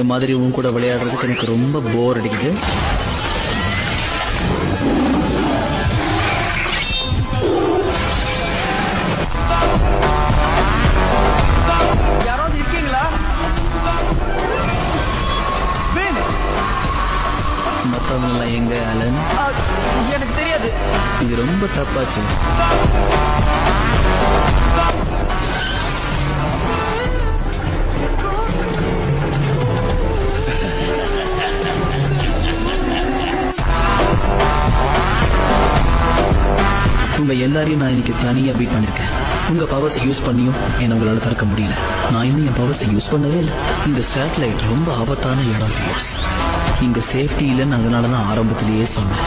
இந்த மாதிரி உன் கூட விளையாடுறதுக்கு எனக்கு ரொம்ப போர் அடிக்குது. யாராவது இருக்கீங்களா? மத்தவங்க எங்க அலன்? எனக்கு தெரியாது. இது ரொம்ப தப்பாச்சு. உங்க எல்லாரையும் நான் இன்னைக்கு தனியா பீட் பண்ணிருக்கேன். உங்க பவர்ஸை யூஸ் பண்ணியும் என்ன உங்களால தடுக்க முடியல. நான் இன்னும் என் பவர்ஸை யூஸ் பண்ணவே இல்லை. இந்த சேட்டலைட் ரொம்ப ஆபத்தான இடம். இங்க சேஃப்டி இல்லைன்னு அதனாலதான் ஆரம்பத்திலேயே சொன்னேன்.